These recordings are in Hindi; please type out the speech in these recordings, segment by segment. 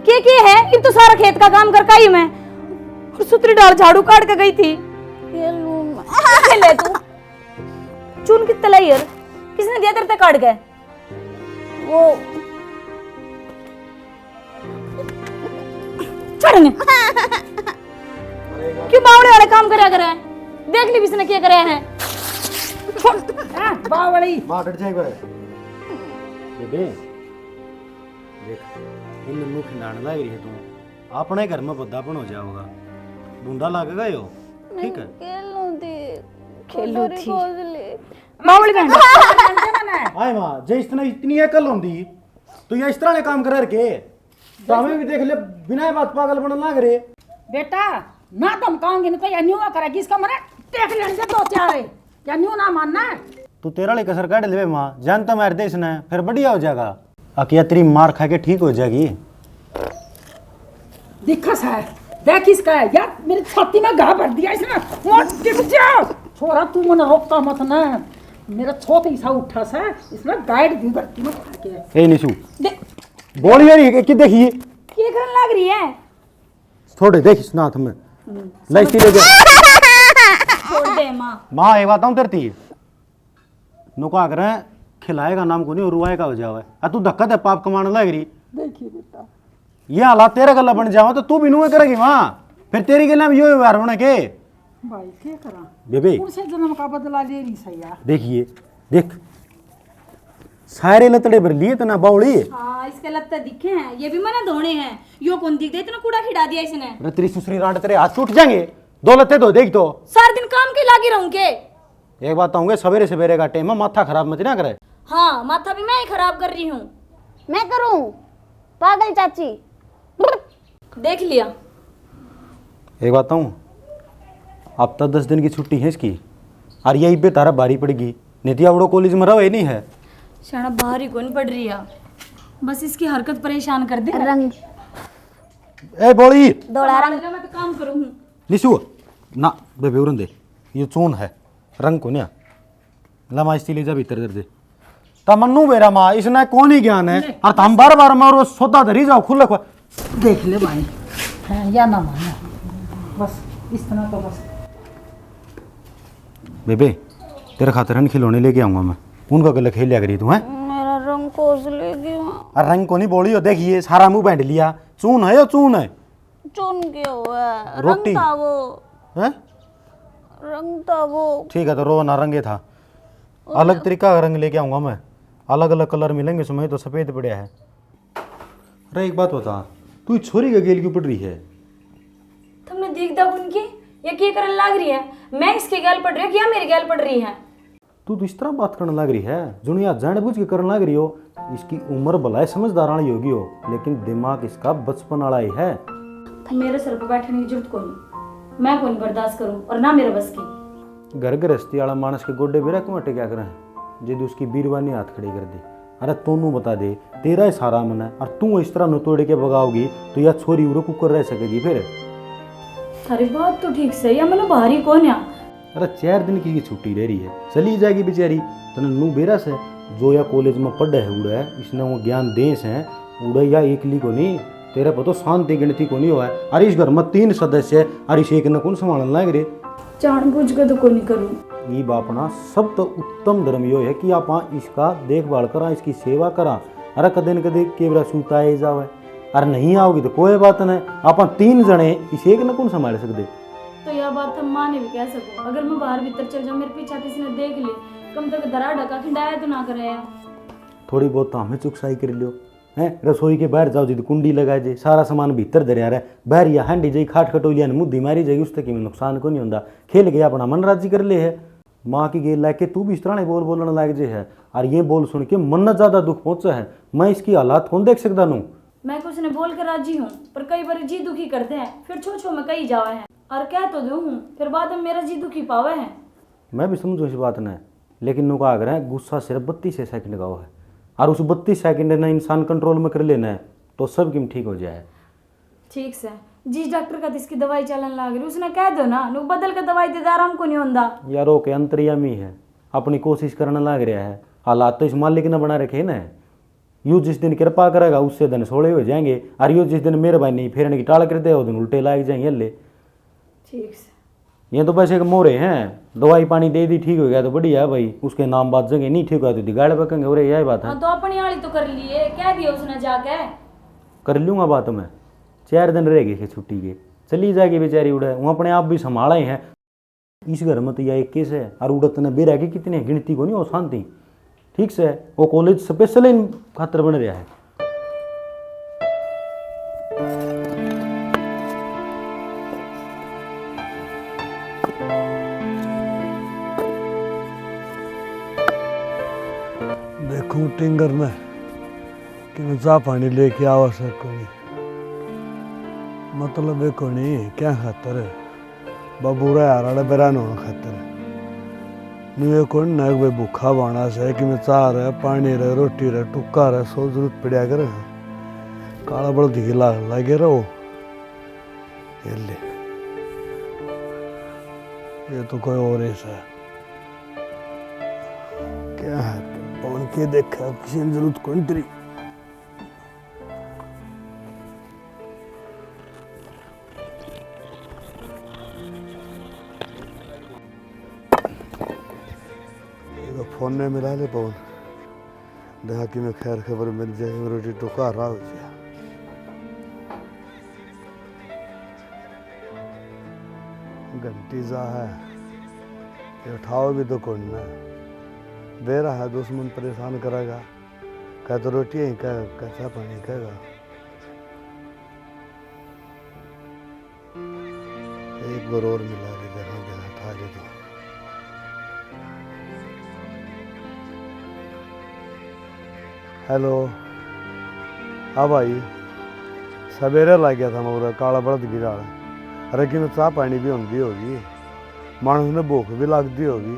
के है ये तो सारा खेत का काम करके आई मैं और सुतरी डाल झाड़ू काट के गई थी। ये ले तू चुन कितना लाई यार, किसने दिया तेरे तक काट के? वो चढ़ने क्यों बावड़े वाले काम करया करे हैं? देख ली किसने क्या करे हैं। बावड़ी मां डट जाएगा बेबे। देख इन मुख नान लग रही है तू, अपने घर में बद्दापन हो जाओगा, बूंदा लगेगा यो। ठीक है खेलू थी बावड़ी बहन। आए मां जे इस तरह इतनी अकल होंदी तो ये इस तरह ने काम कर के तो हमें भी देख ले बिना बात पागल बनने लग रहे। बेटा ना तुम कहोगे ना तो या न्यू करेगी इसका मने देख लेने से दो चार या न्यू ना मानना है। तू तेरा ले कसर काट ले मां, जानता मार दे इसने फिर बढ़िया हो जाएगा। अकिया तेरी मार खा के ठीक हो जाएगी। दिक्कत है देख इसका है यार, मेरी छाती में घा भर दिया इसने। वो टिक जा छोरा, तू मने रोकता मत ना, मेरा छोटी सा उठा सा इसने गाइड दी धरती में फाड़ के। ए निशु बोल यार कि देखिए क्या करने लग रही है? थोड़े देख इस नाथ में लाइसी ले जा। छोड़ दे मां। मां एक बात हूं तेरती नुका कर खिलाएगा नाम को नहीं और रुआएगा हो जावे। आ तू धक्का दे पाप कमाने लग रही। देखिए बेटा ये हालात तेरे गला बन जावा तो तू भी नुए करेगी मां, फिर तेरी गला में यो व्यवहार होने के। भाई क्या करा बेबे कौन से जन्म का बदला ले रही सैया। देखिए देख सारे लतड़े भर लिए तना बावड़ी। हाँ इसके लगता दिखे हैं, ये भी मना धोने हैं। यो कौन दिख दे, इतना कूड़ा खिला दिया इसने। अरे तेरी सुसरी रांड तेरे हाथ टूट जाएंगे, दो लत्ते दो देख तो। सारे दिन काम के लागे रहूंगे। एक बात कहूंगे सवेरे सवेरे का टाइम है, माथा खराब मत ना करे। हाँ माथा भी मैं ही खराब कर रही हूँ। मैं करूं पागल चाची। देख लिया। एक बात कहूं अब तक 10 दिन की छुट्टी है इसकी और यही पे तारा बारी पड़ेगी। नितिया बड़ो कॉलेज में रहो नहीं है शाना बाहर ही कौन पड़ रही है, बस इसकी हरकत परेशान कर दे। रंग ए बोली दौड़ा रंग मैं तो काम करूँ। निशु ना बेबे उरन दे, ये चून है रंग को ना लमा इसकी ले जा भीतर कर दे। तमन्नू बेरा माँ इसने कौन ही ज्ञान है और हम बार बार मारो सोता धरी जाओ खुले खुले। देख ले भाई है या ना मानना, बस इस तरह तो बस। बेबे तेरे खातिर न खिलौने लेके आऊंगा मैं, उनका गले खेल लिया करी तू है। मेरा रंग कोस लेगी। और रंग को नहीं बोली हो, देखिए सारा मुंह बैंड लिया। चून है या चून है? चुन के हुआ रोटी। रंग था वो, हैं? रंग था वो। ठीक है तो रो ना रंगे था, अलग तरीका का रंग लेके आऊंगा मैं, अलग अलग कलर मिलेंगे। समय तो सफेद पड़िया है। अरे एक बात बता, तू छोरी का गेल क्यों पड़ रही है? तुमने देख दा उनकी ये क्या करने लग रही है? मैं इसके गैल पड़ रही हूँ या मेरी गैल पड़ रही है? तू तो इस तरह बात करने लग रही है जुनिया जानबूझ के करने लग रही हो। इसकी उम्र भलाई समझदारानी होगी हो, लेकिन दिमाग इसका बचपन वाला ही है। मेरे सर पर बैठने की जरूरत कोई नहीं, मैं कौन बर्दाश्त करूं और ना मेरे बस की। घर गृहस्थी वाला मानस के गोडे बेरा क्यों अटे क्या करें जिद उसकी बीरवानी हाथ खड़ी कर दी। अरे तोनू बता दे तेरा ही सारा मन है और तू इस तरह तोड़ के भगाओगी तो यह छोरी उरो कुकर रह सकेगी फिर। अरे बात तो ठीक से या मतलब बाहरी कौन है? अरे 4 दिन की छुट्टी रह रही है, चली जाएगी बेचारी। तने नू बेरा से जो या कॉलेज में पढ़े है उड़ा है इसने वो ज्ञान देश है उड़े या एकली को नहीं। तेरे पर तो शांति गिनती को नहीं हुआ है। अरे इस घर में 3 सदस्य है और इस एक ने कौन संभालने लग रहे। जानबूझ के तो कोई नहीं करूं। ये बापना सब तो उत्तम धर्म यो है कि आप इसका देखभाल करा, इसकी सेवा करा। अरे कदे न कदे केवरा सूता है जावे, अरे नहीं आओगी तो कोई बात नहीं, आप 3 जने इस एक ने कौन संभाल सकते। तो यह बात हम माँ ने भी कह सको, अगर मैं बाहर भीतर चल जाऊं मेरे पीछे किसी ने देख ले, कम तक दरा ढका खिंडाया तो ना करे। थोड़ी बहुत तो हमें चुकसाई कर लियो हैं। रसोई के बाहर जाओ जी तो कुंडी लगा जे, सारा सामान भीतर धरिया रहे, बाहर या हांडी जाई खाट खटोलिया ने मुद्दी मारी जाएगी, उससे कि नुकसान को नहीं होता। खेल के अपना मन राजी कर ले है। माँ की गेल लाके तू भी इस तरह बोल बोलने लग जे है और ये बोल सुन के मन न ज्यादा दुख पहुंचा है। मैं इसकी हालात कौन देख सकता नू। मैं कुछ ने बोल कर राजी हूँ पर कई बार जी दुखी करते हैं, फिर छो छो में कई जावे हैं और कह तो दूं हूँ फिर बाद में मेरा जी दुखी पावे है। मैं भी समझू इस बात ने, लेकिन नुका आग्रह है गुस्सा सिर्फ 32 सेकंड का है और उस 32 सेकंड ने इंसान कंट्रोल में कर लेना है तो सब किम ठीक हो जाए। ठीक से जिस डॉक्टर का इसकी दवाई चलन लग रही उसने कह दो ना, नु बदल के दवाई दे आराम को नहीं होता। यारो के अंतर्यामी है, अपनी कोशिश करने लग रहा है, हालात तो इस मालिक ने बना रखे ना। यू जिस दिन कृपा करेगा उससे दिन सोले हो जाएंगे, और यू जिस दिन मेहरबानी फेरने की टाल कर दे वो दिन उल्टे लाग जाएंगे। ले ठीक से ये तो पैसे के मोरे हैं, दवाई पानी दे दी ठीक हो गया तो बढ़िया है भाई, उसके नाम बात जगह नहीं ठीक हुआ तो दिगाड़ पकेंगे। और यही बात है। हाँ तो अपनी वाली तो कर लिए, क्या दिया उसने जाके। कर लूँगा बात मैं, 4 दिन रह गए छुट्टी के, चली जाएगी बेचारी उड़े, वो अपने आप भी संभाला ही है। इस घर में तो यह 21 है और उड़त ने बेरा की कितने गिनती को नहीं हो शांति। ठीक से वो कॉलेज स्पेशल इन खातर बन रहा है। देखूं टिंगर में कि मैं चाह पानी लेके आवा सर कोनी, मतलब कोनी क्या खातर बबूरा यार बेरान होना खातर नुए कौन नग भाई भूखा बाना से कि मैं चाह रहा पानी रहे रोटी रहे टुक्का रहे सो जरूरत पड़ा कर काला बड़ा धीला लगे रहो। ये ले ये तो कोई और ऐसा है क्या है पवन के देखा किसी ने जरूरत कौन तेरी। फोन ने मिला ले पवन, देखा कि मैं खैर खबर मिल जाए रोटी टुका रहा हो जाए। घंटी जा है ये उठाओ भी तो कौन ना बेरा है, दुश्मन परेशान करेगा, कह तो रोटी ही कह कच्चा पानी कहेगा। एक बार और मिला ले देखा देखा था ले तो हेलो। हाँ भाई सवेरे लग गया था मोरा काला बड़द गिरा, अरे कि मैं चाह पानी भी होंगी होगी, मानस ने भूख भी लगती होगी।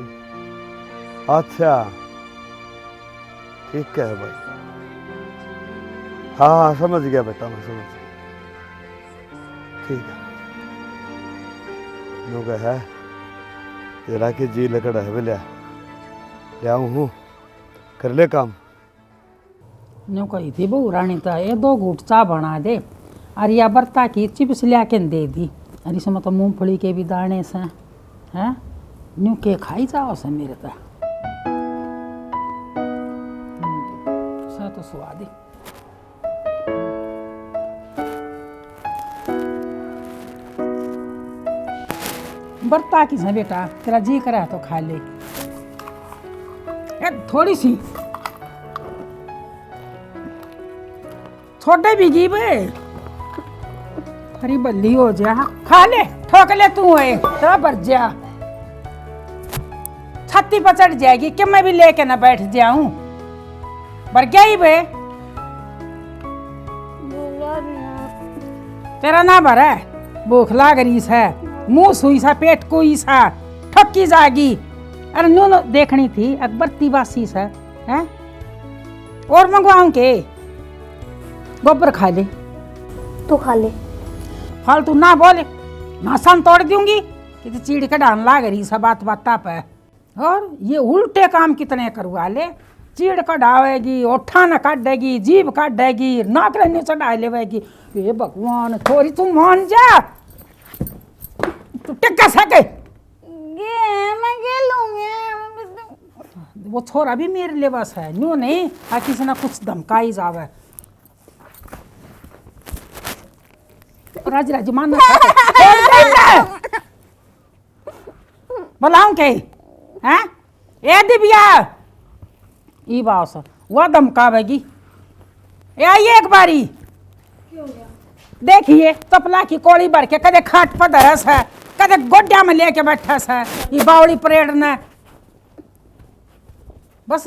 अच्छा ठीक है भाई, हाँ हाँ समझ गया बेटा मैं समझ गया, ठीक है। नो कह है तेरा के जी लकड़ा है लिया हूँ कर ले काम। न्यू कही थी बहू रानी तो ये 2 घूट चाह बना दे, और या बर्ता की चिप्स लिया के दे दी, और इसमें तो मूंगफली के भी दाने से हैं न्यू के खाई जाओ से मेरे तो तो स्वाद ही। बर्ता की से बेटा तेरा जी करा तो खा ले, थोड़ी सी छोटे भी जी बे हरी बल्ली हो जा, खा ले ठोक ले तू है तो भर जा, छत्ती पर चढ़ जाएगी कि मैं भी लेके ना बैठ जाऊं, भर गया ही बे तेरा ना भर है, भूख लाग रही है, मुंह सुई सा पेट कोई सा ठक्की जागी। अरे नू देखनी थी अकबर तिवासी सा है, और मंगवाऊं के गोबर खा ले तो खा ले। फालतू ना बोले, नासन तोड़ दूंगी कि तो चीड़ का डान लाग रही सब बात बाता पे। और ये उल्टे काम कितने करवा ले, चीड़ कढ़ावेगी, ओठा न काटेगी, जीभ काटेगी, नाक रहने चढ़ा लेवेगी। ये भगवान थोड़ी तू मान जा, तू टिक्का सके मैं लूंगी। वो छोरा भी मेरे लिबास है न्यू नहीं आ किसी ना कुछ धमकाई जावे। राज राजमान बोलाऊं के हैं ए दिव्या ई बास वो धमकावेगी। ए आइए एक बारी, देखिए तपला की कोड़ी भर के कदे खाट पर धरस है, कदे गोड्या में लेके बैठा है, ये बावड़ी परेड ने बस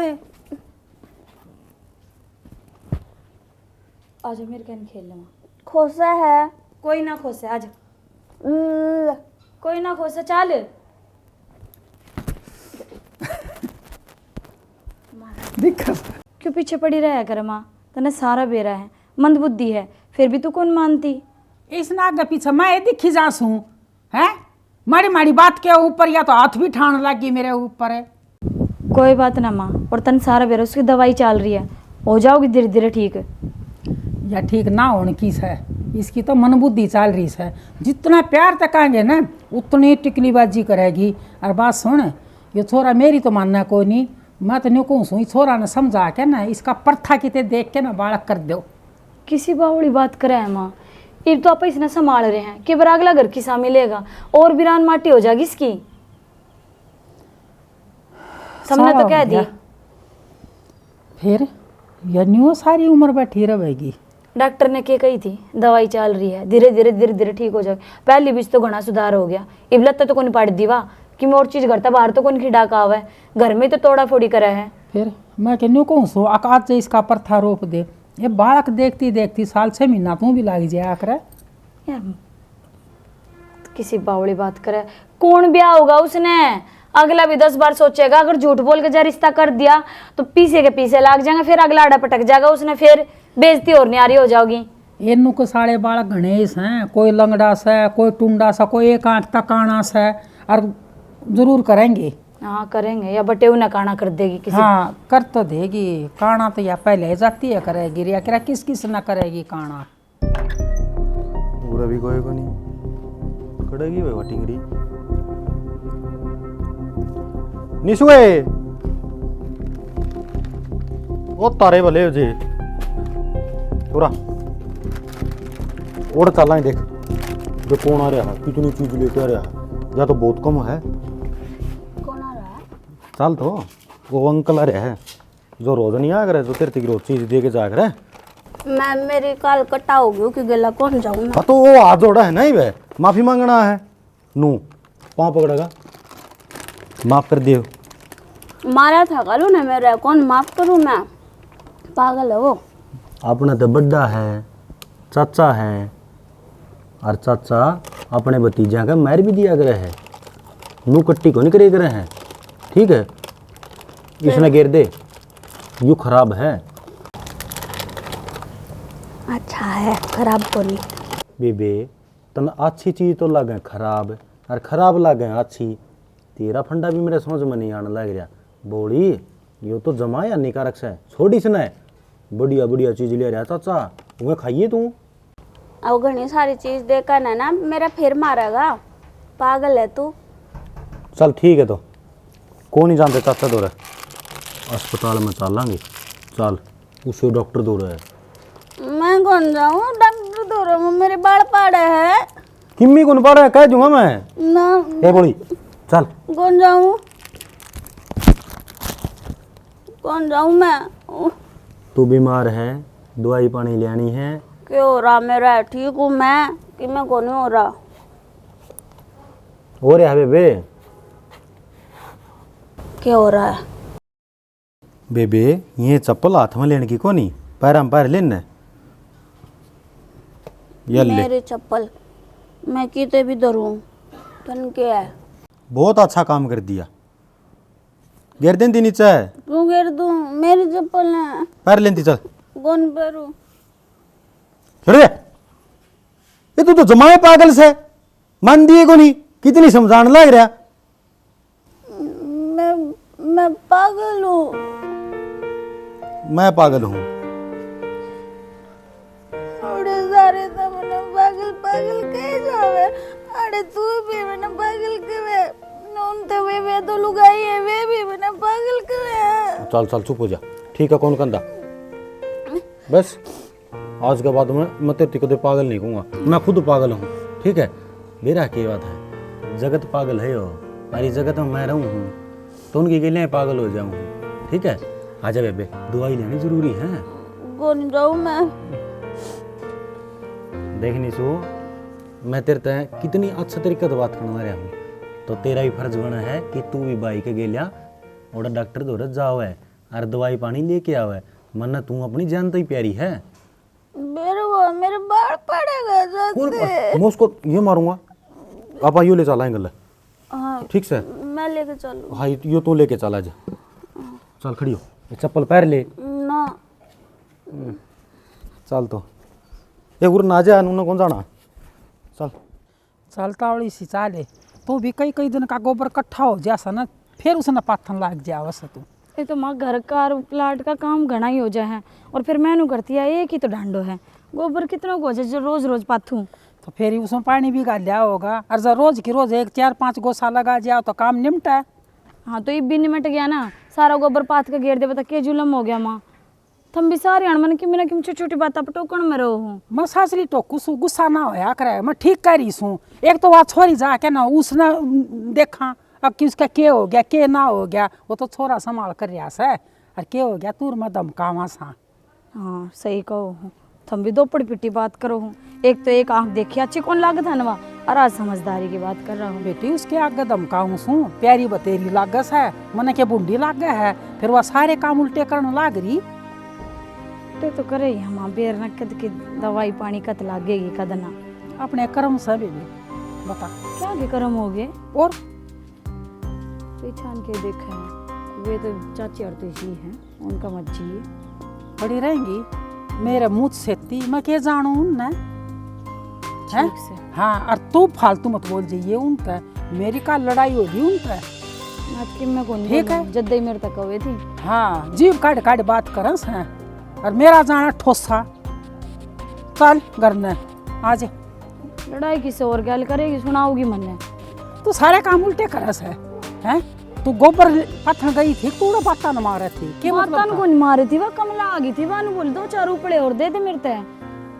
आजा मेरे कहने खेल ले। खोसा है कोई ना खोसे, आजा कोई ना खोसे, चल दिक्कत क्यों पीछे पड़ी रहा कर माँ, तने सारा बेरा है, मंद बुद्धि है, फिर भी तू कौन मानती। इस नाग के पीछे मैं दिखी जास हूँ हैं, मारी मारी बात के ऊपर या तो हाथ भी ठाण लगी मेरे ऊपर है। कोई बात ना माँ, और तन सारा बेरा उसकी दवाई चल रही है, हो जाओगी धीरे धीरे ठीक। या ठीक ना होने की है, इसकी तो मन बुद्धि चल रही है। जितना प्यार तकाएंगे ना उतनी टिकलीबाजी करेगी। और बात सुन, ये छोरा मेरी तो मानना कोई नहीं, मैं तो न्यू कहूँ सू छोरा ने समझा के ना इसका प्रथा कितने देख के ना बालक कर दो। किसी बावड़ी बात करे है माँ, ये तो आप इसने संभाल रहे हैं कि बरा अगला घर किसा मिलेगा और बिरान माटी हो जाएगी इसकी। सबने तो कह दी। फिर या न्यू सारी उम्र बैठी रहेगी। डॉक्टर ने क्या कही थी, दवाई चल रही है, धीरे धीरे ठीक हो जाएगी। पहली बीच तो घना सुधार हो गया। इबलत तो कोनी पड़ दीवा कि मैं और चीज करता बाहर तो कोनी खिड़ा का आवे, घर में तो तोड़ा फोड़ी करा है। फिर मैं कहूँ कहूँ सो आकाश से इसका प्रथा रोप दे। ये बालक देखती देखती साल 6 महीना तू भी लाग जाया करे। यार किसी बावड़ी बात करे, कौन ब्याह होगा उसने? अगला भी 10 बार सोचेगा। अगर झूठ बोल के जा रिश्ता कर दिया तो पीछे के पीछे लाग जाएंगे, फिर अगला आड़ा पटक जाएगा उसने, फिर बेइज्जती और न्यारी हो जाओगी। इनू को सारे बालक गणेश हैं, कोई लंगड़ा सा, कोई टुंडा सा, कोई एक आंख तकाना सा, और जरूर करेंगे। हाँ करेंगे, या बटे उन्हें काना कर देगी किसी। हाँ कर तो देगी काना, तो या पहले जाती है करेगी, या क्या किस किस ना करेगी काना। पूरा भी कोई को नहीं करेगी वे टिंगड़ी निशुए ओ तारे भले जे पूरा उड़ चला ही देख जो कौन आ रहा है, कितनी चीज लेके आ रहा है, या तो बहुत कम है। कौन आ रहा है? चल तो वो अंकल आ रहा है जो रोज नहीं आ करे, जो तेरे रोज चीज दे के जा करे। मैं मेरी काल कटा हो गई कि गला कौन जाऊं मैं। तो वो हाथ जोड़ा है नहीं वे, माफी मांगना है नू पाँव पकड़ेगा, माफ कर दियो। मारा था करो ना मेरा, कौन माफ करूं मैं? पागल है वो। अपना तो बड्डा है, चाचा है, और चाचा अपने भतीजा का मार भी दिया करे है, नू कट्टी को नहीं करे करे हैं। ठीक है, इसने गिर दे यू खराब है। अच्छा है, खराब को नहीं। बेबे तन अच्छी चीज तो लगे खराब, और खराब लगे अच्छी। तेरा फंडा भी मेरे समझ में नहीं आने लग रहा। बोली यो तो जमा या निकारक से छोड़ी से बढ़िया बढ़िया चीज ले रहा चाचा, वह खाइए तू। अब घनी सारी चीज देखा ना मेरा फिर मारेगा। पागल है तू। चल ठीक है, तो कौन नहीं जानते चाचा दो रहे अस्पताल में चलेंगे। चल उसे डॉक्टर दो रहे। मैं कौन जाऊं डॉक्टर दो रहा, मेरे बाल पाड़े है। किम्मी कौन पड़ा है, कह दूंगा मैं ना ए बोली। चल कौन जाऊं, कौन जाऊं मैं? तू बीमार है, दवाई पानी लेनी है। क्या हो रहा मेरा? ठीक हूँ मैं कि मैं कौन हो रहा? हो रहा है बेबे। क्या हो रहा है? बेबे ये चप्पल हाथ में लेने की कोनी, पैर में पैर लेने ये ले। मेरी चप्पल मैं किते भी धरूं तन क्या है? बहुत अच्छा काम कर दिया। गिर देती नीचे है, क्यों गिर दूं? मेरी चप्पल है। पैर लेती चल। कौन पैरू? अरे ये तू तो जमाए पागल से, मान दिए को नहीं, कितनी समझाने लग रहा। मैं पागल हूँ। मैं पागल हूँ। अरे सारे तो मैंने पागल पागल कहे जावे। अरे तू भी मैंने पागल कहे, नून तो वे तो लुगाई है, वे भी मैंने पागल कहे। चल चल चुप हो जा, ठीक है कौन कंधा। बस आज के बाद मैं तेरे को पागल नहीं कहूँगा, मैं खुद पागल हूँ। ठीक है, मेरा क्या बात है, जगत पागल है हो, मेरी जगत में मैं रहूँ हूँ तो उनके लिए पागल हो जाऊँ। ठीक है, आजा बेबे, दवाई लेनी जरूरी है। कौन जाऊँ मैं? देख निशु, मैं तेरे तय कितनी अच्छा तरीके से बात करना रहा हूँ, तो तेरा भी फर्ज बना है कि तू भी बाई के गेलिया और डॉक्टर दौरत जाओ है और दवाई पानी लेके आओ है, वरना तू अपनी जान तो ही प्यारी है। मेरे बाल पड़ेगा जैसे। मैं उसको ये मारूंगा, आप आइयो ले चला गल। हाँ ठीक से मैं लेके चलूँ। हाँ यो तू लेके चला जा। चल खड़ी हो, ये चप्पल पैर ले। ना चल तो ये गुरु ना जा, नूना कौन जाना। चल चलता वाली सी चाले तो भी कई कई दिन का गोबर इकट्ठा हो जैसा ना, फिर उसने पाथन लाग जाए वैसे तू। ये तो माँ घर का और प्लाट का काम घना ही हो जाए है, और फिर मैनू करती है एक ही तो डांडो है, गोबर कितना को जो रोज रोज पाथू। तो फिर उसमें पानी भी गाल लिया होगा, और जब रोज की रोज 1-4-5 गोसा लगा जाओ तो काम निमटा है। हाँ तो ये भी निमट गया ना, सारा गोबर पाथ के घेर दे, बता के जुलम हो गया माँ। थम भी सारे अणमन की मेरा किम छोटी छोटी बात पर टोकन में रहो हूँ। मैं सासली टोकू सू, गुस्सा ना होया करे, मैं ठीक करी सू। एक तो वह छोरी जाके ना उसने देखा अब कि उसका के हो गया के ना हो गया, वो तो छोरा संभाल कर रहा है, और के हो गया तूर में धमकावा सा। हाँ सही कहो हूँ, थम भी दो पड़ी पिट्टी बात करो हूँ। एक तो एक आँख देखी अच्छी कौन लागत है नवा, और आज समझदारी की बात कर रहा हूँ। बेटी उसके आगे धमकाऊं सू, प्यारी बतेरी लागस है, मने के बुंडी लाग है, फिर वह सारे काम उल्टे करने लाग रही। तो करे ही हम बेर न कद की दवाई पानी कत लागेगी कद ना। अपने कर्म से बेबी बता क्या के कर्म हो गए, और पहचान के देखा है, वे तो चाची और तेजी हैं, उनका मत जिए। पड़ी रहेंगी मेरे मुँह से ती, मैं के जानू उनने है। ठीक से हाँ, और तू फालतू मत बोल जाइए उनका, मेरी का लड़ाई होगी उनका। आज की मैं कौन ठीक है। जद्दा ही मेरे तक हुए थी। हाँ जीव काट काट बात करस है, और मेरा जाना ठोसा। चल घर ने आज लड़ाई किसे और गैल करेगी, सुनाओगी मन्ने। तू सारे काम उल्टे करस है, हैं? तू गोबर पत्थर गई थी, तू पत्ता न मारे थी के माता मतलब को नहीं मारी थी, वह कमला आ गई थी, वह बोल 2-4 रुपये और दे दे मेरे ते,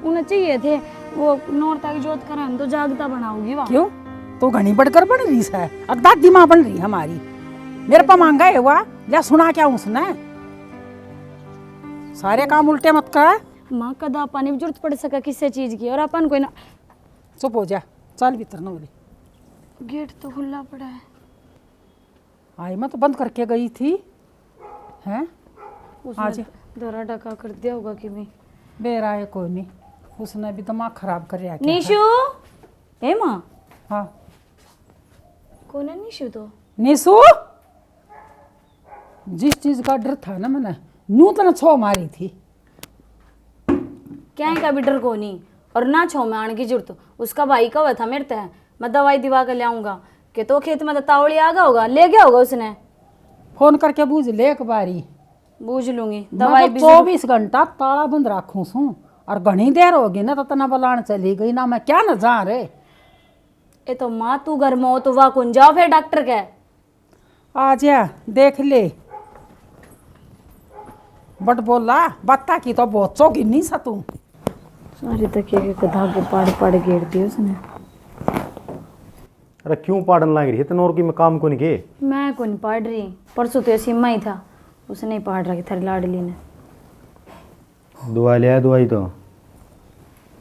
उन्हें चाहिए थे वो नौरता की जोत करें तो जागता बनाओगी वह। क्यों तो घनी बढ़कर बन रही है, अब दादी माँ बन रही हमारी, मेरे पर मांगा है हुआ या सुना क्या उसने। सारे काम उल्टे मत कर। माँ कदा पानी जरूरत पड़ सका किसी चीज की, और अपन कोई ना। चुप हो जा, चल भीतर न बोली। गेट तो खुला पड़ा है। आई मैं तो बंद करके गई थी, हैं? आज दरा ढका कर दिया होगा कि मैं बेरा है कोई नहीं, उसने भी दिमाग खराब कर रहा है। निशु, ए माँ हाँ कौन है निशु? तो निशु, जिस चीज का डर था ना मैंने नूतन छो मारी थी। क्या है का भी डर को नहीं, और ना छो में आने की जरूरत। उसका भाई का हुआ था मेरे ते, मैं दवाई दिवा कर ले आऊंगा कि तो खेत में तो तावड़ी आ गया होगा, ले गया होगा उसने। फोन करके बूझ ले एक बारी, बूझ लूंगी। दवाई 24 घंटा ताला बंद रखूं सू, और घनी देर होगी ना तो तना बलान चली गई ना, मैं क्या न जा रे। ए तो माँ तू घर में हो तो वाह कौन जाओ फिर डॉक्टर के। आ जा देख ले, बट बोला बत्ता की तो बहुत चौकी नहीं सा तू। सारी तकिए के धागे पाड़ पाड़ घेर दिए उसने। अरे क्यों पाड़न लग रही है तनोर की, मैं काम को नहीं के। मैं कौन पढ़ रही, परसों तो सीमा ही था, उसने ही पढ़ रखी थारी लाडली ने। दवाई ले आया, दवाई तो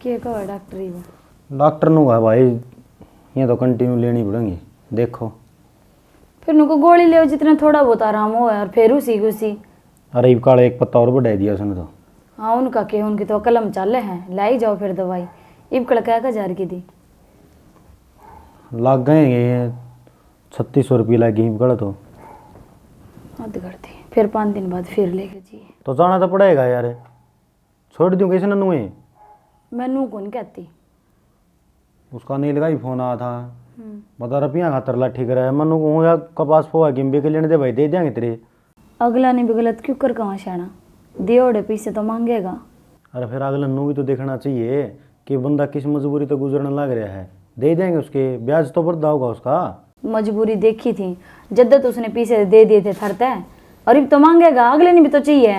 क्या कहा डॉक्टर ही वो? डॉक्टर नु है भाई, ये तो कंटिन्यू लेनी पड़ेंगी। देखो फिर उनको गोली ले जितना थोड़ा बहुत आराम हो, और फिर उसी उसी। अरे काले एक पत्ता और बढ़ा दिया उसने तो। हाँ उनका के उनकी तो कलम चल है, लाई जाओ फिर दवाई। इब कड़का का जार की दी लग गए 3600 रुपये लगी गड़ा तो हद करती। फिर 5 दिन बाद फिर लेके जी। तो जाना तो पड़ेगा यार, छोड़ दूँ कैसे ननू है। मैं नू कौन कहती, उसका नील का ही फोन आया था, बता रुपया खातर लाठी कराया। मनु कहूँ यार कपास पोआ गिम्बे के लेने दे भाई, दे देंगे तेरे। अगला ने भी गलत क्यों कर कहाँ शाना, दियोड़े पैसे तो मांगेगा। अरे फिर अगला नू भी तो देखना चाहिए कि बंदा किस मजबूरी तो गुजरने लग रहा है, दे देंगे उसके, ब्याज तो बढ़ता होगा उसका। मजबूरी देखी थी, जद्दत उसने पीछे दे दिए थे थरते, और अब तो मांगेगा, अगले ने भी तो चाहिए।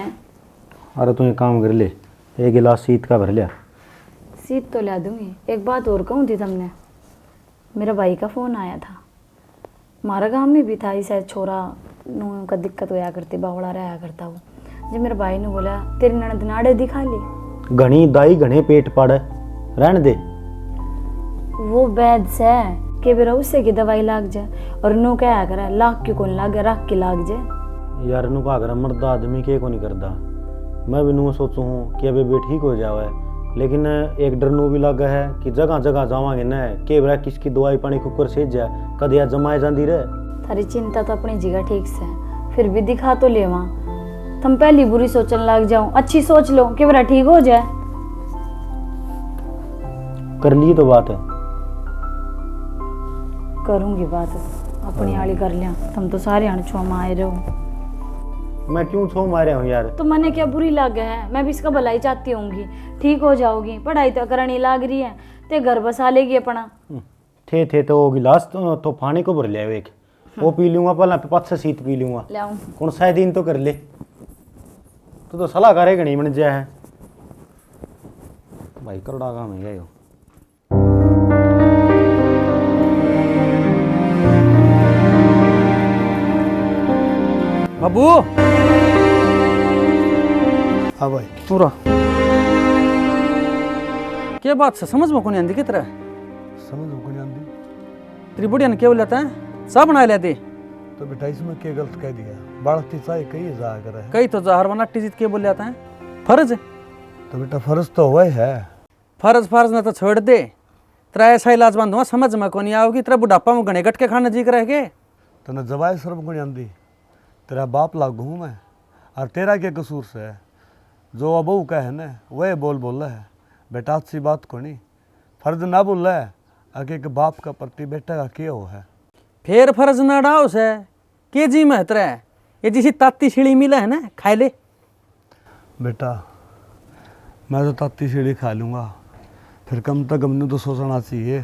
अरे तू एक काम कर ले, एक गिलास शीत का भर लिया। सीट तो ला दूंगी। एक बात और कहूँ थी तुमने, मेरा भाई का फ़ोन आया था, हमारा गांव में भी था ऐसा छोरा नू का दिक्कत होया करती, बावड़ा रहा करता वो। जब मेरे भाई ने बोला तेरी ननद नाड़े दिखा ली, घनी दाई घने पेट पड़ रहने दे, वो वैद से के बेरा उससे की दवाई लाग जाए, और नू क्या करे लाख क्यों कौन लागे, रख के लाग जाए। यार नू का अगर मर्द आदमी के को नहीं करता। मैं भी नू सोचू हूँ कि अभी भी ठीक हो जावे, लेकिन एक डर नू भी लगा है कि जगह जगह जावांगे न के बेरा किसकी दवाई पानी कुकर से जाए, कद या जमाए जाती रहे। थारी चिंता तो अपनी जगह ठीक से, फिर भी दिखा तो ले वहाँ। तुम पहली बुरी सोचने लग जाओ, अच्छी सोच लो कि मेरा ठीक हो जाए। कर ली तो बात है, करूंगी बात अपनी आली कर लिया। तुम तो सारे अणछुआ में आए रहो। मैं क्यों छो मारे हूँ यार? तो मैंने क्या बुरी लाग है, मैं भी इसका भलाई चाहती होंगी, ठीक हो जाओगी, पढ़ाई तो करनी लाग रही है, ते घर बसा लेगी अपना। थे तो वो गिलास तो पानी को भर लिया एक, वो पी लूंगा पहला, पाँच से शीत पी लूंगा। ले आऊं। कौन सा दिन तो कर ले, तो सलाह करेगा नहीं बन जाए है भाई, करोड़ा काम है यो। बाबू हाँ भाई, पूरा क्या बात से समझ में कौन आंदी की तरह समझ को नहीं आती। तेरी बुढ़िया ने क्या बोलता है, सब बना लेते तो बेटा इसमें क्या गलत कह दिया? बाढ़ती चाहे कहीं जा कर है कई तो जहर बना टीजित क्या बोल जाता है, फर्ज तो बेटा फर्ज तो हुआ ही है। फर्ज ने तो छोड़ दे, तेरा ऐसा इलाज बंद हुआ समझ में कौन आओगी, तेरा बुढ़ापा में गणे गट के खाना जी रह गए। तो न जवाई शर्म को नहीं आती, तेरा बाप लागू हूँ मैं, और तेरा क्या कसूर से है? जो अबू का है ना वह बोल रहा है, बेटा अच्छी बात को नहीं, फर्ज ना बोल रहा है, आगे के बाप का प्रति बेटा का क्या हो है। फिर फर्ज ना डाओ से के जी में तेरा ये जिसी ताती सीढ़ी मिला है ना, खाए ले। बेटा मैं तो ताती सीढ़ी खा लूँगा, फिर कम तक हमने तो सोचना चाहिए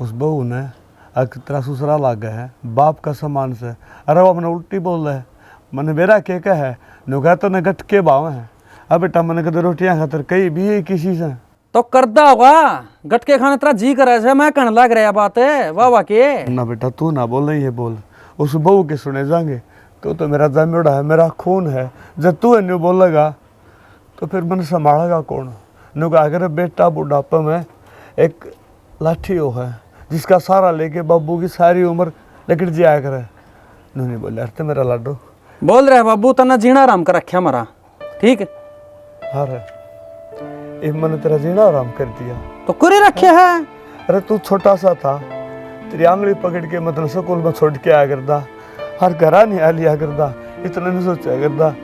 उस बहू ने अगर तेरा ससुरा लाग गया है बाप का सम्मान से, अरे वो अपने उल्टी बोल रहा है, मैंने मेरा क्या कहा है, नुगा तो न गट के भाव हैं। अब बेटा मैंने कदर रोटियाँ खातर कहीं भी है किसी से तो करदा होगा गटके खाने तेरा जी करे से, मैं कहने लग रहा बात है वाह वाह के। ना बेटा तू ना बोल रही है, बोल उस बहू के सुने जाएंगे, तो मेरा जमेड़ा है, मेरा खून है, जब तू है न्यू बोलेगा तो फिर मैंने संभालेगा कौन? नुगा अगर बेटा बुढ़ापा में एक लाठी हो है जिसका सारा लेके बाबू की सारी उम्र लेकर जिया करे। नू नहीं बोले अरे मेरा लाडो बोल रहे बाबू तना जीना आराम कर रखा हमारा, ठीक है हाँ रे, ये मैंने तेरा जीना आराम कर दिया। तो करे रखे है। अरे तू छोटा सा था, तेरी आंगली पकड़ के मतलब स्कूल में छोड़ के आया करता, हर घरा नहीं आ लिया करता, इतना नहीं सोचा करता,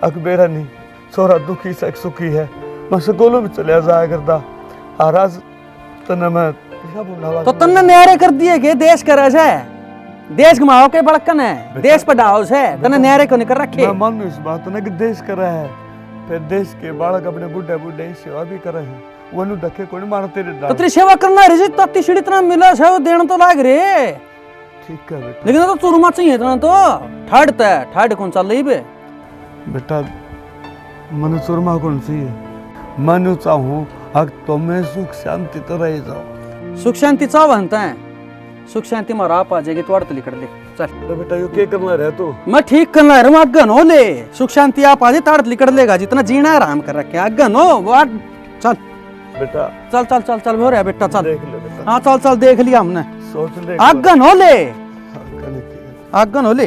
अकबेरा नहीं सोरा दुखी से सुखी है, मैं स्कूलों में चले जाया करता, और आज तने मैं तो तन्ने न्यारे कर दिए के देश करे से, देश घुमाओ के बड़कन है, देश पर डाओ से तन्ने न्यारे को नहीं कर रखे। मैं मानू इस बात ने कि देश कर रहा है, फिर देश के बालक अपने बुढ़े बुढ़े सेवा भी कर रहे हैं, वो नु धक्के कोई मार तेरे डाल। तो तेरी सेवा करना रे तो अति सीढ़ी इतना मिला है वो देना तो लाग रे, ठीक है बेटा, लेकिन तो चुरमा चाहिए इतना तो ठाड़ता है, ठाड़ कौन चल रही बे बेटा मनु चुरमा कौन सी है, मनु चाहूँ अग तो मैं सुख शांति तो रह जाऊँ। सुख शांति चाह बनता है, सुख शांति मारा आप आ जाएगी तो अड़तली कर ले चल। तो बेटा यो क्या करना रहे तू? मैं ठीक करना है अगन हो ले, सुख शांति आप आ जाए ताड़ लिकड़ लेगा, जितना जीना आराम कर रखे अगन हो वो चल बेटा चल चल चल चल हो रहा है बेटा चल, देख ले बेटा, हाँ चल चल देख लिया हमने, सोच ले अगन हो ले, ले अगन हो ले।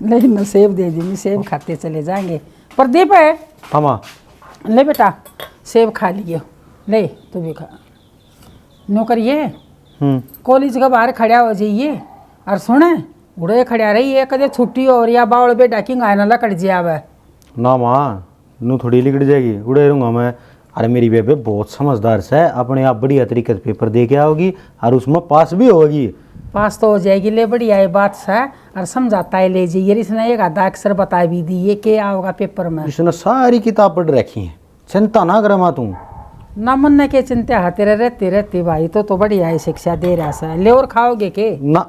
लेकिन सेब दे दी, सेब खाते चले जाएंगे। प्रदीप है, हाँ माँ, ले बेटा सेब खा लिए, ले तू भी खा। नौकरिए कॉलेज का बाहर खड़ा हो जाइए, और सुने उड़े खड़ा रही है, कदे छुट्टी हो रही है बावड़ बेटा की गायना लकड़ जावे ना माँ, नू थोड़ी लिकट जाएगी, उड़े रहूँगा मैं। अरे मेरी बेबे बहुत समझदार से, अपने आप बढ़िया तरीके से पेपर दे के आओगी और उसमें पास भी होगी। पास तो हो जाएगी, ले बढ़िया ये बात है, और समझाता है ले जाइए, इसने एक आधा अक्षर बता भी दी ये क्या आओगा पेपर में। इसने सारी किताब पढ़ रखी है, चिंता ना करे माँ तू। ना मन के चिंता हाथे रहते रहते भाई, तो बढ़िया है शिक्षा दे रहा सा। ले और खाओगे के ना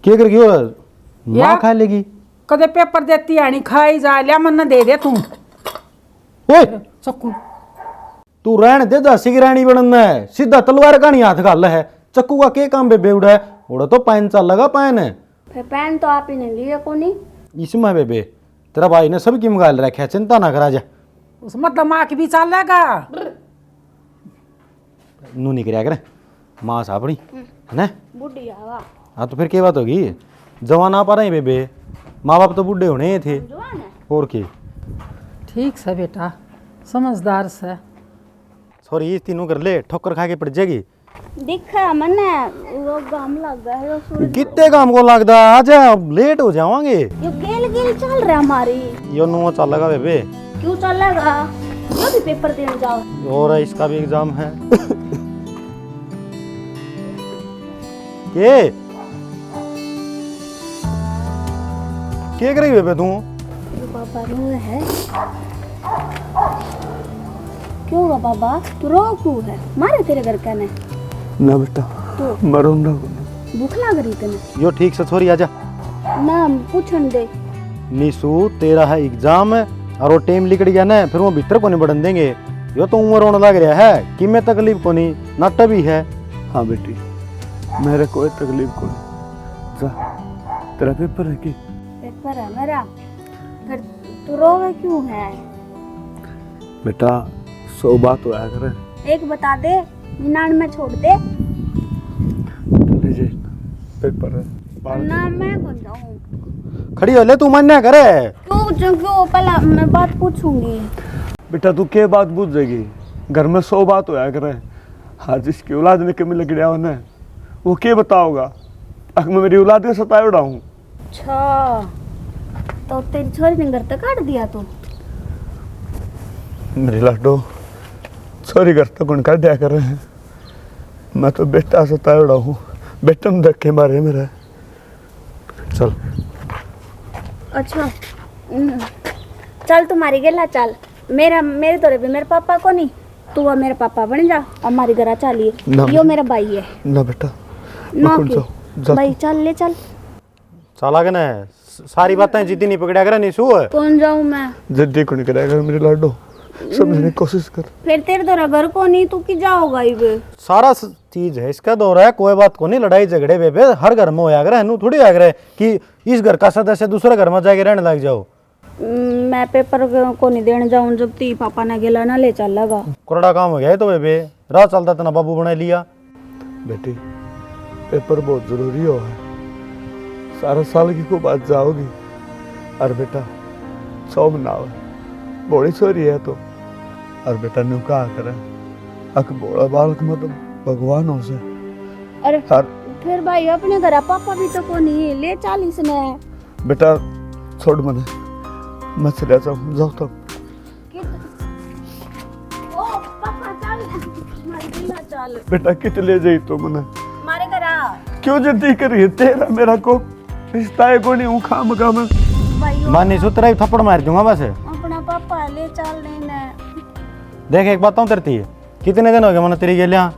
क्या कर क्यों माँ या? खा लेगी। कदे पेपर देती आनी खाई जा, लिया मन दे दे तू ओए चक्कू। तू रहने दे, दासी की रानी बनना है, सीधा तलवार का नहीं हाथ घाल है। चक्कू का के काम बेबे उड़ा है, उड़ा तो पैन चल लगा पैन है। फिर पैन तो आप ही ने लिया को नहीं। इसमें बेबे तेरा भाई ने सबकी मंगाल रखा है, चिंता ना करा जा। उस मतलब माँ की भी चाल लेगा नू नहीं कराया करे माँ सापड़ी है ना। बुढ़ी आवा हाँ तो फिर क्या बात होगी, जवान आ पा रहे हैं बेबे, माँ बाप तो बूढ़े होने ही थे जवान है। और की। ठीक से बेटा, समझदार से। सॉरी इस तीनों कर ले, ठोकर खा के पड़ जाएगी। दिखा मने वो गाम लग गया है सूरज। कितने काम को लगता, आजा लेट हो जावांगे। यो गेल गेल चल रहा हमारी। यो नो चल लगा बेबे, क्यों चलेगा? यो भी पेपर देने जाओ। और इसका भी एग्जाम है। के क्या कर रही बेबे तू? पापा रो है क्यों रो बाबा? तू रो क्यों है? मारे तेरे घर का ने ना बेटा तो मरो ना। भूख लग रही तने यो ठीक से छोरी आजा। ना पूछन दे। निशु तेरा है एग्जाम और वो टाइम लिकड़ गया ना, फिर वो भीतर को नहीं बढ़न देंगे। यो तो उम्र होने लग रहा है कि मैं तकलीफ को नहीं नाटा भी है। हाँ बेटी मेरे कोई तकलीफ को नहीं। जा तेरा पेपर है कि? पेपर है मेरा। फिर तू रोवे क्यों है? बेटा 100 बात होया करे। एक बता दे 99 छोड़ दे। लीजिए पेपर है बाहर। ना मैं कौन जाऊँ? खड़ी हो ले तू मान्य करे। क्यों पहला मैं बात पूछूंगी। बेटा तू क्या बात पूछ जाएगी? घर में 100 बात होया करे। हाँ जिसकी औलाद ने कमी लग गया ना वो क्या बताओगा? अब मैं मेरी औलाद के सताए उड़ा हूँ। अच्छा तो तेरी छोरी ने घर तक काट दिया तू? मेरी लाडो छोरी घर तक उनका दिया कर रहे हैं। मैं तो बेटा सताए उड़ा हूँ। बेटा में धक्के मारे मेरे। चल अच्छा चल तुम्हारी गेला चल। मेरे तोरे भी मेरे पापा को नहीं। तू और मेरे पापा बन जा हमारी घर चलिए। ना। यो मेरा भाई है ना बेटा ना कौन की जा भाई चल ले चल। साला के ना सारी बातें जिद्दी नहीं पकड़ा करे निशु। कौन जाऊँ मैं? जल्दी को नहीं करेगा मेरी लाडो। समझने की कोशिश कर। फिर तेरे तोरा घर को नहीं तू की जाओगा ये सारा चीज है इसका दौर है। कोई बात को नहीं, लड़ाई झगड़े बेबे हर घर में होया करे। नू थोड़ी आ करे कि इस घर का सदस्य दूसरे घर में जाके रहने लग जाओ। मैं पेपर को नहीं देने जाऊँ जब ती पापा ने गेला ना ले चल लगा। कोरडा काम हो गया है तो बेबे राह चलता तना बाबू बना लिया। बेटी पेपर बहुत जरूरी हो है। सारा साल की को बात जाओगी। और बेटा 100 मनाओ बड़ी छोरी है तो। और बेटा न्यू कहा करे अक बोला बालक मतलब भगवान हो से। अरे हर फिर भाई अपने घर पापा भी तो को नहीं ले 40 ने। बेटा छोड़ मने मैं चला जाऊँ जाओ तो। ओ पापा चल हमारी गेला चल। बेटा कित ले जाई तो मने मारे घर आ क्यों जल्दी करी? तेरा मेरा को रिश्ता है को नहीं हूँ खाम का मैं। भाई मैं निशु तेरा ही थप्पड़ मार दूंगा बस। अपना पापा ले चल नहीं ने। देख एक बात तेरती है कितने दिन हो गए मैंने तेरी गेलिया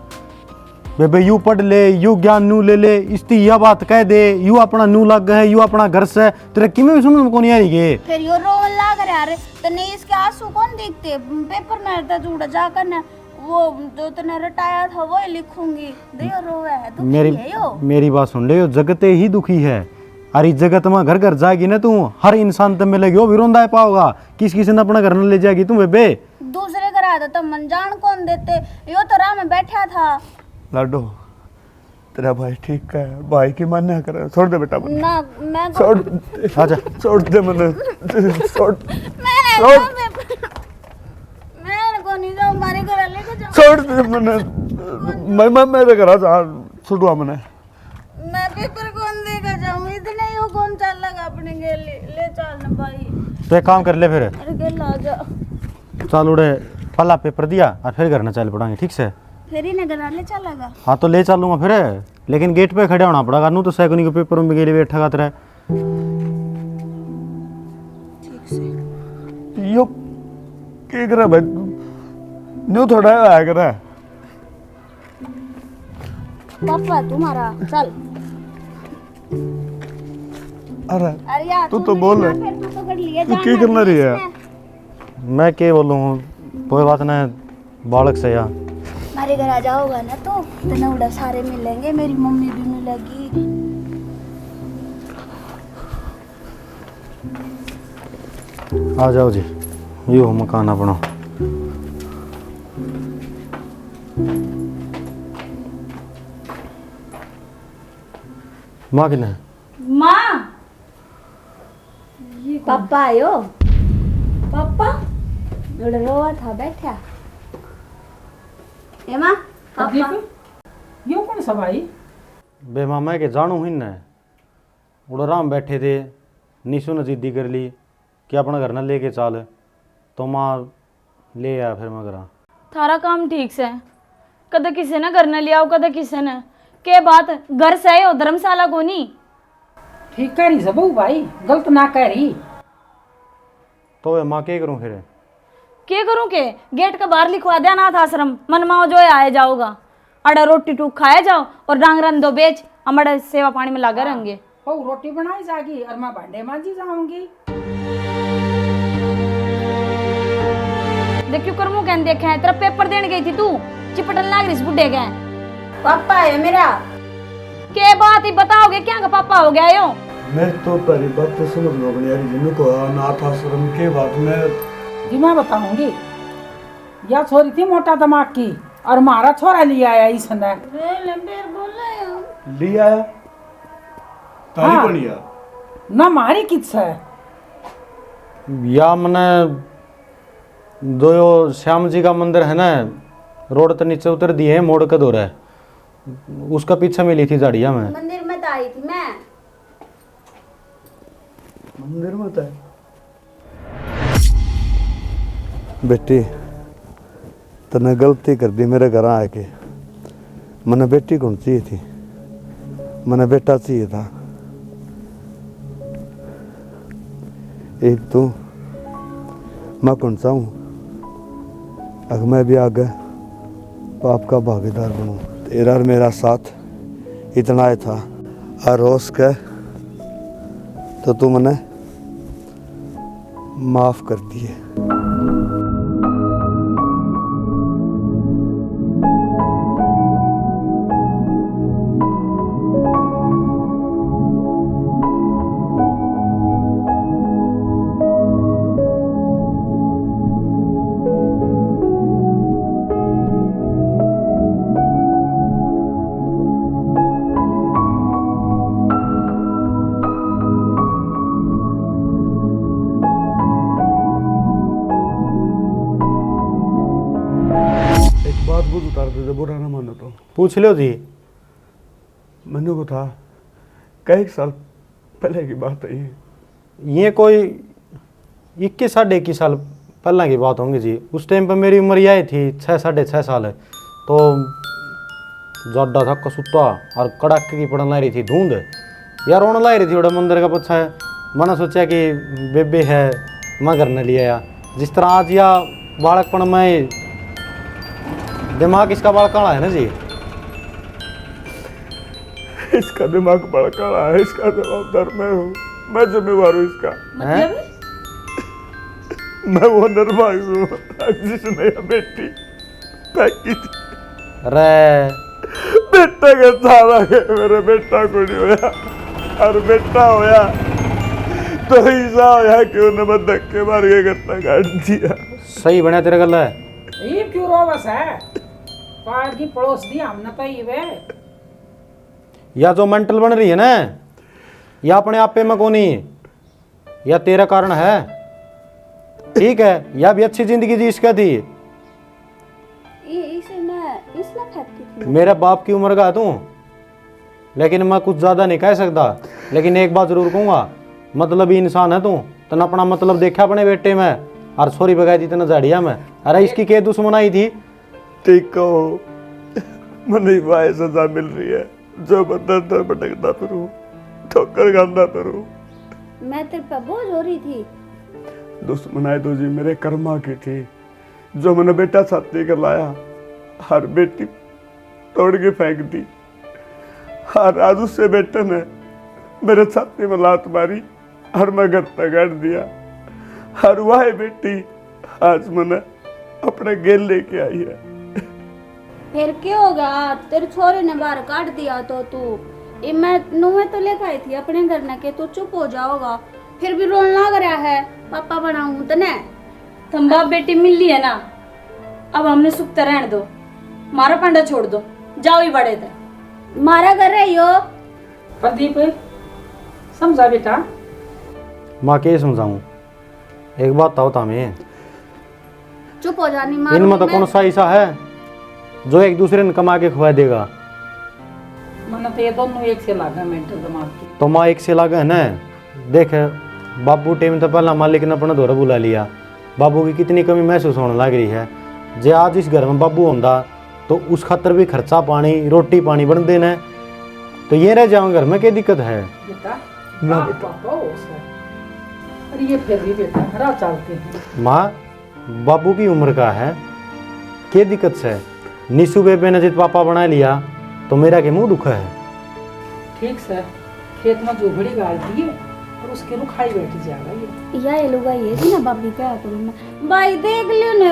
बेबे यू पढ़ ले यू ज्ञान नू ले ले इसती यह बात कह दे यू अपना नू लग है यू अपना घर से तेरे किमें भी समझ को नहीं आ रही है। फिर यो रोन लाग रहा है तने इसके आंसू कौन देखते? पेपर में तो जुड़ा जाकर ना वो जो तने रटाया था वो ही लिखूंगी। देखो रोवे है दुखी मेरी है यो। मेरी बात सुन ले, यो जगते ही दुखी है। अरे जगत में घर घर जाएगी ना तू हर इंसान तब मिलेगी वो भी रोंदा पाओगा। किस किसी ने अपना घर न ले जाएगी तू बेबे। दूसरे घर आता तो मन जान कौन देते? यो तो राह में बैठा था। लाडो तेरा भाई ठीक है भाई की मान्य करे। छोड़ दे बेटा मने। ना मैं छोड़ आजा छोड़ दे मने छोड़ मैं को नहीं जाऊं मारे घर लेके जाऊं। छोड़ दे मने मैं मेरे घर जा छुड़वा मने। मैं पेपर कौन देगा जाऊं? इतने यो कौन चल लगा अपने ले चल ना भाई। तो एक काम कर ले फिर अरे गेल आ जा। चल उड़े पहला पेपर दिया और फिर घर न चल पड़ेंगे ठीक से। फिर ही ने घर ले चलेगा। हाँ तो ले चलूंगा फिर लेकिन गेट पे खड़े होना पड़ेगा। नू तो सैकनी के पेपर में गेले बैठा का तेरा यो क्या करे भाई न्यू थोड़ा आया करे। पापा तुम्हारा चल। अरे अरे यार तू तो बोल फिर तू तो कर लिए तू क्या करना रही है? मैं क्या बोलूँ कोई बात नहीं बालक से या हमारे घर आ जाओगा ना तो उड़ा सारे मिलेंगे। मेरी मम्मी भी मिलेगी। आ जाओ जी यो मकान अपना। माँ किने माँ पापा आयो। पापा उड़ा रोवा था बैठा। ए माँ पापा यो कौन सा भाई? बे मामा के जानू ही न उड़ा राम बैठे थे। निशु ने जिद्दी कर ली कि अपना घर न लेके चल तो माँ ले आया। फिर मैं करा थारा काम ठीक से कद किसी ने घर न लिया कद किसी ने के बात घर से हो धर्मशाला को नहीं। ठीक कह रही सब भाई, गलत ना कह रही। तो माँ क्या करूँ फिर? के करूं के? गेट का बाहर लिखवा दिया अनाथ आश्रम, मनमाओ जो है आए जाओगा, अड़ा रोटी टूक खाए जाओ और डांगरन दो बेच, हमारे सेवा पानी में लगा रहेंगे। ओ रोटी बनाई जागी और मैं भांडे मांजी जाऊंगी। देख क्यों करमू कहने देखा है, तेरा पेपर देने गई थी तू, चिपटन लाग रही इस बुढ़े के। पापा है मेरा। के बात ही बताओगे क्या का पापा हो गया यो? मैं तो तारी बात तो समझ लो अपनी यार, जिन्हें को अनाथ आश्रम के बात में जी मैं बताऊंगी। यह छोरी थी मोटा दिमाग की और हमारा छोरा लिया आया इसने। लिया आया तारी हाँ। को लिया ना मारी किस है। या मैंने दो यो श्याम जी का मंदिर है ना, रोड तो नीचे उतर दिए है, मोड़ के दो है, उसका पीछे मिली थी झाड़िया में। मंदिर में तो आई थी मैं। मंदिर में था बेटी, तने गलती कर दी मेरे घर आके। मैंने बेटी कौन चाहिए थी, मैंने बेटा चाहिए था। एक तो मैं कौन सा हूँ, अगर मैं भी आगे पाप का भागीदार बनूं। तेरा और मेरा साथ इतना ही था, और रोज के तो तू मैंने माफ कर दिए। एक बात बुझ उतार दे, बुरा ना मानो तो। पूछ लो जी। मैंने को था कई साल पहले की बात है ये कोई 21 साढ़े 21 साल पहला की बात होंगी जी। उस टाइम पर मेरी उम्र यही थी 6 साढ़े 6 साल। तो ज्यादा था कसुत्ता और कड़ाके की पड़न ला रही थी धुंध यार, रोने ला रही थी बड़ा मंदिर का पछा है। मैंने सोचा कि बेबे है, मैं घर न लिया। जिस तरह आज या बालकपन में दिमाग इसका बड़ा काला है ना जी। इसका दिमाग बड़ा काला है, इसका जवाबदार मैं हूँ, मैं जिम्मेवार हूँ इसका। हैं? मैं वो निर्भाग हूँ जिसने यह बेटी फेंकी थी। अरे बेटा का सारा है, मेरे बेटा को नहीं होया, और बेटा होया तो ऐसा होया कि उन्हें मैं धक्के मार के गत्ता काट दिया। सही बना तेरे गल है। ये क्यों रो बस है, पार की पड़ोस दी हमने तो ये वे। या जो मेंटल बन रही है ना, या अपने आप पे में कोनी, या तेरा कारण है। ठीक है, या भी अच्छी जिंदगी जी इसका थी। इसने फेंकी थी। मेरे बाप की उम्र का तू, लेकिन मैं कुछ ज्यादा नहीं कह सकता। लेकिन एक बात जरूर कहूंगा, मतलब ही इंसान है तू। तन अपना मतलब देखा अपने बेटे में, और सोरी बगाई थी तना झाड़िया में। अरे इसकी क्या दुश्मनाई थी? ठीक कहो, मुझे वाह सजा मिल रही है जो बदर दर भटकता फिरूं, ठोकर खांदा फिरूं। मैं तेरे पे बोझ हो रही थी। दुश्मनाई तो जी मेरे कर्मा की थी, जो मैंने बेटा छाती कर लाया, हर बेटी तोड़ के फेंक दी। हर आज उससे बेटे ने मेरे छाती में लात मारी और मैं घर तक काट दिया। हर वह बेटी आज मैंने अपने गेल लेके आई है। फिर क्या होगा, तेरे छोरे ने बाहर काट दिया तो तू मैं नुए तो लेकर आई थी अपने घर न के, तो चुप हो जाओगा। फिर भी रोन लग रहा है, पापा बनाऊं तने। तुम बाप बेटी मिल ली है ना, अब हमने सुखते रहने दो, मारा पंडा छोड़ दो, जाओ ही बड़े थे। मारा कर रही हो। प्रदीप समझा बेटा। माँ के समझाऊं? एक बात तो हमें, चुप हो जानी माँ। इनमें तो कौन सा ऐसा है जो एक दूसरे ने कमा के खुआ देगा? मैंने तो ये दोनों एक से लागा मेंटल दिमाग की। तो माँ एक से लगा है ना। देख बाबू टाइम तो पहला मालिक ने अपना दौरा बुला लिया, बाबू की कितनी कमी महसूस होने लग रही है। जे आज इस घर में बाबू होंदा तो उस खातर भी खर्चा पानी रोटी पानी बन देना, तो ये रह जाऊँ घर में क्या दिक्कत है? बेटा मैं पापा हो सर। अरे ये फिर भी बेटा हरा चलते हैं। माँ बाबू की उम्र का है, क्या दिक्कत है? निशु बेबे ने जित पापा बना लिया तो मेरा के मुंह दुखा है। ठीक सर, खेत में जोबड़ी गाड़ दिए और उसके रुखाई बैठी जाएगा ये। या ये लोग ये थी ना बाबी क्या करूँ मैं भाई देख लियो ने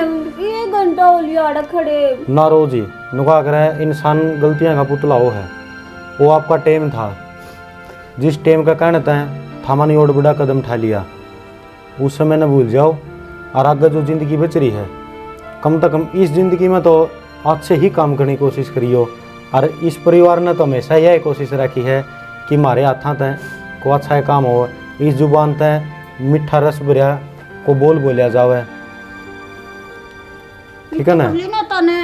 1 घंटा हो लिया आड़ा खड़े ना रोजी नुका कर इंसान गलतियां का पुतला हो है। वो आपका टेम था, जिस टेम का कहना था थामानी और बड़ा कदम उठा लिया, उस समय न भूल जाओ। और आगे जो ज़िंदगी बच रही है, कम से कम इस ज़िंदगी में तो अच्छे ही काम करने की कोशिश करियो। और इस परिवार ने तो हमेशा यह कोशिश रखी है कि हमारे हाथा तय को अच्छा काम हो, इस जुबान तय मीठा रस भरिया को बोलिया जावे, ठीक है ना? बोली ना तने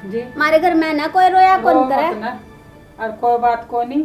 जी हमारे घर में ना कोई रोया कौन करे और कोई बात को नहीं।